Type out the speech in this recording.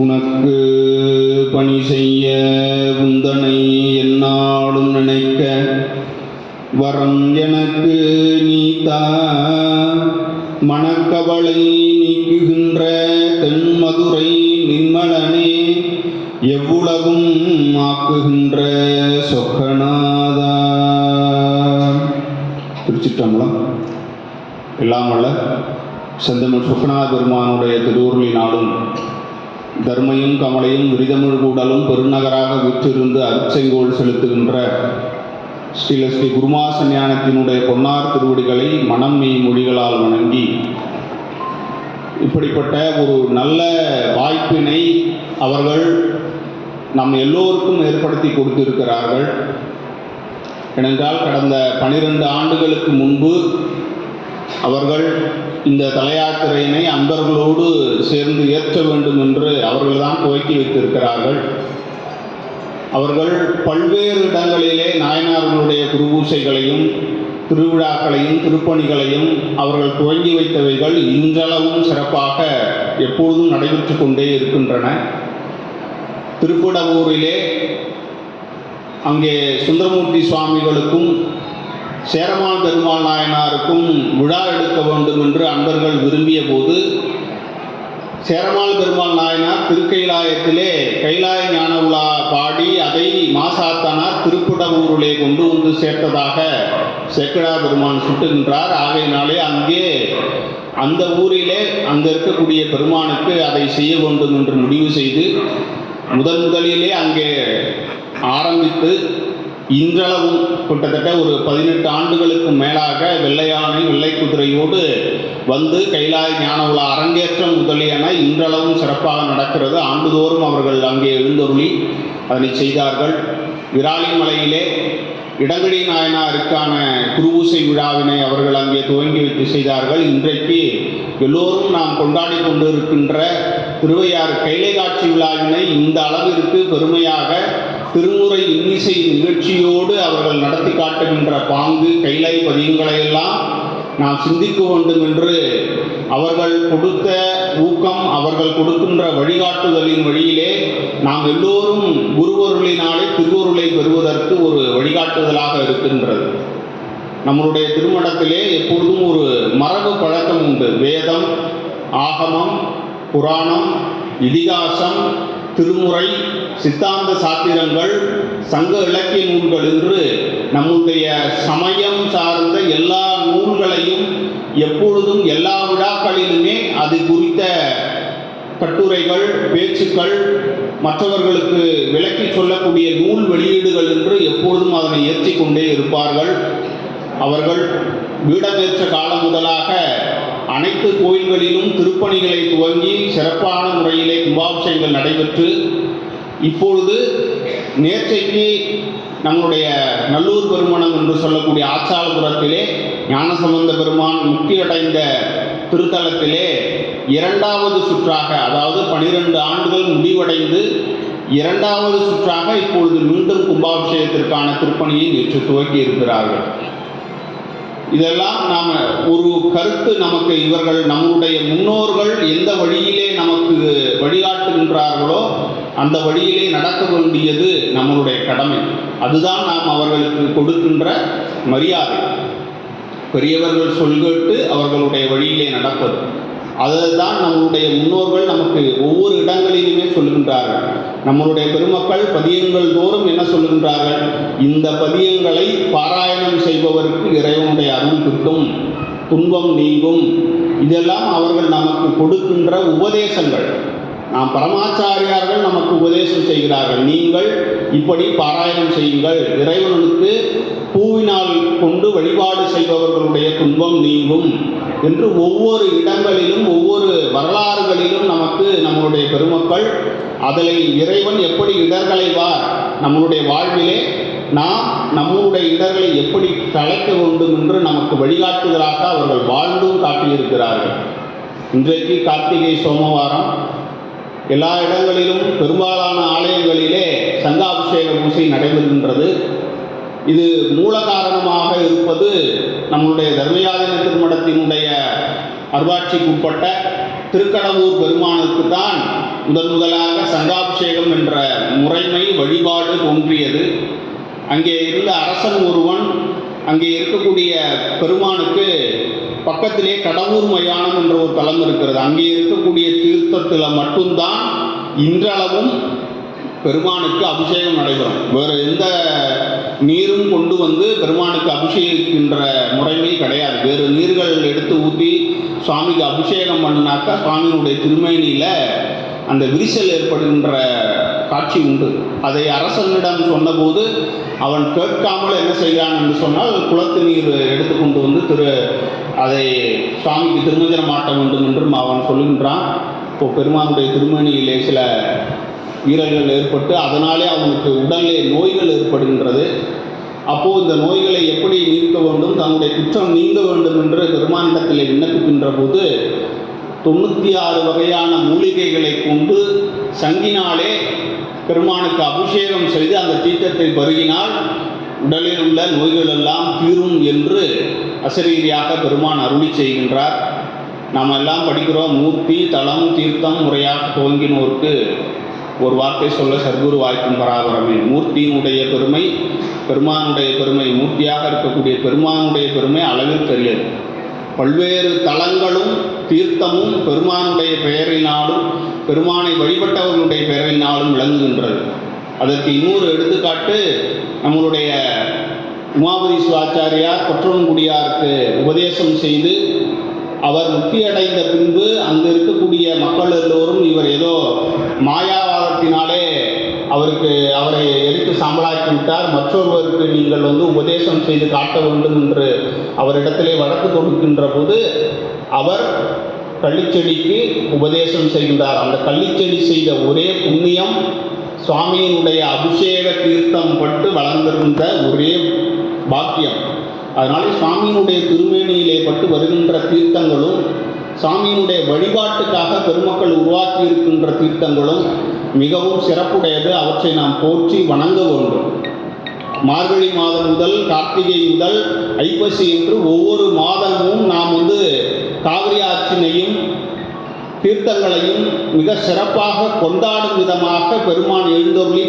உனக்கு பணி செய்ய உந்தனை என்னாலும் நினைக்க வரம் எனக்கு நீத்தா. மணக்கவலை நீக்குகின்ற தென்மதுரை நின்மலனே எவ்வுலகும் ஆக்குகின்ற சொக்கநாதா. திருச்சிற்றம்பலம். எல்லாம் வல்ல செந்தமிழ் சொக்கநாத பெருமானுடைய திருவுருளினாலும் தர்மையும் கமலையும் விரிதமிழ் கூடலும் பெருநகராக விற்றிருந்து அருட்செங்கோல் செலுத்துகின்ற ஸ்ரீ குருமாச ஞானத்தினுடைய பொன்னார் திருவடிகளை மனம் மெய் மொழிகளால் வணங்கி, இப்படிப்பட்ட ஒரு நல்ல வாய்ப்பினை அவர்கள் நம் எல்லோருக்கும் ஏற்படுத்தி கொடுத்திருக்கிறார்கள். ஏனென்றால் கடந்த 12 ஆண்டுகளுக்கு முன்பு அவர்கள் இந்த தலையாத்திரையினை அன்பர்களோடு சேர்ந்து ஏற்ற வேண்டும் என்று அவர்கள்தான் துவக்கி வைத்திருக்கிறார்கள். அவர்கள் பல்வேறு இடங்களிலே நாயனார்களுடைய குருபூசைகளையும் திருவிழாக்களையும் திருப்பணிகளையும் அவர்கள் துவங்கி வைத்தவைகள் இன்றளவும் சிறப்பாக எப்பொழுதும் நடைபெற்று கொண்டே இருக்கின்றன. திருப்புடவூரிலே அங்கே சுந்தரமூர்த்தி சுவாமிகளுக்கும் சேரமான் பெருமாள் நாயனாருக்கும் விழா எடுக்க வேண்டும் என்று அன்பர்கள் விரும்பிய போது, சேரமான் பெருமாள் நாயனார் திருக்கைலாயத்திலே கைலாய ஞான விழா பாடி அதை மாசாத்தனார் திருப்புடவூரிலே கொண்டு வந்து சேர்த்ததாக சேக்கிழா பெருமான் சுட்டுகின்றார். ஆகையினாலே அங்கே அந்த ஊரிலே அங்கே இருக்கக்கூடிய பெருமானுக்கு அதை செய்ய வேண்டும் என்று முடிவு செய்து முதலிலே அங்கே ஆரம்பித்து இன்றளவும் கிட்டத்தட்ட ஒரு 18 ஆண்டுகளுக்கு மேலாக வெள்ளையானை வெள்ளை குதிரையோடு வந்து கைலாய ஞான விழா அரங்கேற்றம் முதலியன இன்றளவும் சிறப்பாக நடக்கிறது. ஆண்டுதோறும் அவர்கள் அங்கே எழுந்தருளி அதனை செய்தார்கள். விராலிமலையிலே இடங்கடி நாயனாருக்கான குருபூசை விழாவினை அவர்கள் அங்கே துவங்கி வைத்து செய்தார்கள். இன்றைக்கு எல்லோரும் நாம் கொண்டாடி கொண்டிருக்கின்ற திருவையாறு கைலை காட்சி விழாவினை இந்த அளவிற்கு பெருமையாக திருமுறை இன்னிசை நிகழ்ச்சியோடு அவர்கள் நடத்தி காட்டுகின்ற பாங்கு கைலை பதியங்களையெல்லாம் நாம் சிந்திக்க வேண்டும் என்று அவர்கள் கொடுத்த ஊக்கம், அவர்கள் கொடுக்கின்ற வழிகாட்டுதலின் வழியிலே நாம் எல்லோரும் குருவருளினாலே திருவருளை பெறுவதற்கு ஒரு வழிகாட்டுதலாக இருக்கின்றது. நம்மளுடைய திருமணத்திலே எப்பொழுதும் ஒரு மரபு பழக்கம் உண்டு. வேதம், ஆகமம், புராணம், இதிகாசம், திருமுறை, சித்தாந்த சாத்திரங்கள், சங்க இலக்கிய நூல்கள் என்று நம்முடைய சமயம் சார்ந்த எல்லா நூல்களையும் எப்பொழுதும் எல்லா விழாக்களிலுமே அது குறித்த கட்டுரைகள், பேச்சுக்கள், மற்றவர்களுக்கு விளக்கி சொல்லக்கூடிய நூல் வெளியீடுகள் என்று எப்பொழுதும் அதனை ஏற்றி கொண்டே இருப்பார்கள். அவர்கள் வீடமேற்ற காலம் முதலாக அனைத்து கோயில்களிலும் திருப்பணிகளை துவங்கி சிறப்பான முறையிலே கும்பாபிஷேகங்கள் நடைபெற்று இப்பொழுது நேற்றைக்கு நம்முடைய நல்லூர் பெருமணம் என்று சொல்லக்கூடிய ஆச்சாரபுரத்திலே ஞானசம்பந்த பெருமான் முக்தியடைந்த திருத்தலத்திலே 2வது சுற்றாக, அதாவது 12 ஆண்டுகள் முடிவடைந்து 2வது சுற்றாக இப்பொழுது மீண்டும் கும்பாபிஷேகத்திற்கான திருப்பணியை நேற்று துவக்கி இருக்கிறார்கள். இதெல்லாம் நாம் ஒரு கருத்து நமக்கு இவர்கள் நம்முடைய முன்னோர்கள் எந்த வழியிலே நமக்கு வழிகாட்டுகின்றார்களோ அந்த வழியிலே நடக்க வேண்டியது நம்மளுடைய கடமை. அதுதான் நாம் அவர்களுக்கு கொடுக்கின்ற மரியாதை. பெரியவர்கள் சொல்கேட்டு அவர்களுடைய வழியிலே நடப்பது, அதுதான் நம்மளுடைய முன்னோர்கள் நமக்கு ஒவ்வொரு இடங்களிலுமே சொல்லுகின்றார்கள். நம்மளுடைய பெருமக்கள் பதியங்கள் தோறும் என்ன சொல்லுகின்றார்கள்? இந்த பதியங்களை பாராயணம் செய்பவருக்கு இறைவனுடைய அருள் கிட்டும், துன்பம் நீங்கும். இதெல்லாம் அவர்கள் நமக்கு கொடுக்கின்ற உபதேசங்கள். நாம் பரமாச்சாரியார்கள் நமக்கு உபதேசம் செய்கிறார்கள். நீங்கள் இப்படி பாராயணம் செய்யுங்கள், இறைவனுக்கு பூவினால் கொண்டு வழிபாடு செய்பவர்களுடைய துன்பம் நீங்கும் என்று ஒவ்வொரு இடங்களிலும் ஒவ்வொரு வரலாறுகளிலும் நமக்கு நம்முடைய பெருமக்கள் அதில் இறைவன் எப்படி இடர்களைவார், நம்மளுடைய வாழ்விலே நாம் நம்முடைய இடர்களை எப்படி கலைக்க வேண்டும் என்று நமக்கு வழிகாட்டுதலாக அவர்கள் வாழ்ந்தும் காட்டியிருக்கிறார்கள். இன்றைக்கு கார்த்திகை சோமவாரம் எல்லா இடங்களிலும் பெரும்பாலான ஆலயங்களிலே சங்காபிஷேக பூசை நடைபெறுகின்றது. இது மூல காரணமாக இருப்பது நம்முடைய தர்மயாதீன திருமணத்தினுடைய அருளாட்சிக்கு உட்பட்ட திருக்கடவூர் பெருமானுக்கு தான் முதலாக சங்காபிஷேகம் என்ற முறைமை வழிபாடு தோன்றியது. அங்கே இருந்த அரசன் ஒருவன் அங்கே இருக்கக்கூடிய பெருமானுக்கு பக்கத்திலே கடவுர் மயானம் என்ற ஒரு தலம் இருக்கிறது. அங்கே இருக்கக்கூடிய தீர்த்தத்தில் மட்டும்தான் இன்றளவும் பெருமானுக்கு அபிஷேகம் நடைபெறும். வேறு எந்த நீரும் கொண்டு வந்து பெருமானுக்கு அபிஷேகிக்கின்ற முறைமை கிடையாது. வேறு நீர்கள் எடுத்து ஊற்றி சுவாமிக்கு அபிஷேகம் பண்ணினாக்கா சுவாமியினுடைய திருமேனியில் அந்த விரிசல் ஏற்படுகின்ற காட்சி உண்டு. அதை அரசனிடம் சொன்னபோது அவன் கேட்காமல் என்ன செய்கிறான் என்று சொன்னால் குளத்து நீர் எடுத்துக்கொண்டு வந்து அதை சுவாமிக்கு திருமஞ்சனம் மாட்ட வேண்டும் என்றும் அவன் சொல்லுகின்றான். இப்போது பெருமானுடைய திருமேனியிலே சில வீரர்கள் ஏற்பட்டு அதனாலே அவனுக்கு உடலில் நோய்கள் ஏற்படுகின்றது. அப்போது இந்த நோய்களை எப்படி நீக்க வேண்டும், தன்னுடைய குற்றம் நீங்க வேண்டும் என்று பெருமானிடத்திலே விண்ணப்பிக்கின்ற போது 96 வகையான மூலிகைகளை கொண்டு சங்கினாலே பெருமானுக்கு அபிஷேகம் செய்து அந்த தீர்த்தத்தை பருகினால் உடலில் உள்ள நோய்கள் எல்லாம் தீரும் என்று அசரீரியாக பெருமான் அருளி செய்கின்றார். நாம் எல்லாம் படிக்கிறோம், மூர்த்தி தலம் தீர்த்தம் முறையாக துவங்கினோருக்கு ஒரு வார்த்தை சொல்ல சர்க்குரு வாய்க்கும் பராபரமே. மூர்த்தியினுடைய பெருமை, பெருமானுடைய பெருமை, மூர்த்தியாக இருக்கக்கூடிய பெருமானுடைய பெருமை அளவிற்கரியது. பல்வேறு தலங்களும் தீர்த்தமும் பெருமானுடைய பெயரினாலும் பெருமானை வழிபட்டவர்களுடைய பெயரினாலும் விளங்குகின்றது. அதற்கு இன்னொரு எடுத்துக்காட்டு நம்மளுடைய உமாபதி சிவாச்சாரியார் கொற்றவன்குடியாருக்கு உபதேசம் செய்து அவர் முக்தி அடைந்த பின்பு அங்கு இருக்கக்கூடிய மக்கள் எல்லோரும் இவர் ஏதோ மாயாவாதத்தினாலே அவரை எரித்து சாம்பலாக்கி விட்டார், மற்றொருவருக்கு நீங்கள் உபதேசம் செய்து காட்ட வேண்டும் என்று அவரிடத்திலே வழக்கு தொடுக்கின்ற போது அவர் கள்ளிச்செடிக்கு உபதேசம் செய்கின்றார். அந்த கள்ளிச்செடி செய்த ஒரே புண்ணியம் சுவாமியினுடைய அபிஷேக தீர்த்தம் பட்டு வளர்ந்திருந்த ஒரே பாக்கியம். அதனால சுவாமியினுடைய திருமேனியிலே பட்டு வருகின்ற தீர்த்தங்களும் சுவாமியினுடைய வழிபாட்டுக்காக பெருமக்கள் உருவாக்கி இருக்கின்ற தீர்த்தங்களும் மிகவும் சிறப்புடையது. அவற்றை நாம் போற்றி வணங்க வேண்டும். மார்கழி மாதம் முதல் கார்த்திகை முதல் ஐப்பசி என்று ஒவ்வொரு மாதமும் நாம் காவிரி ஆற்றினையும் தீர்த்தங்களையும் மிக சிறப்பாக கொண்டாடும் விதமாக பெருமான் எழுந்தருளி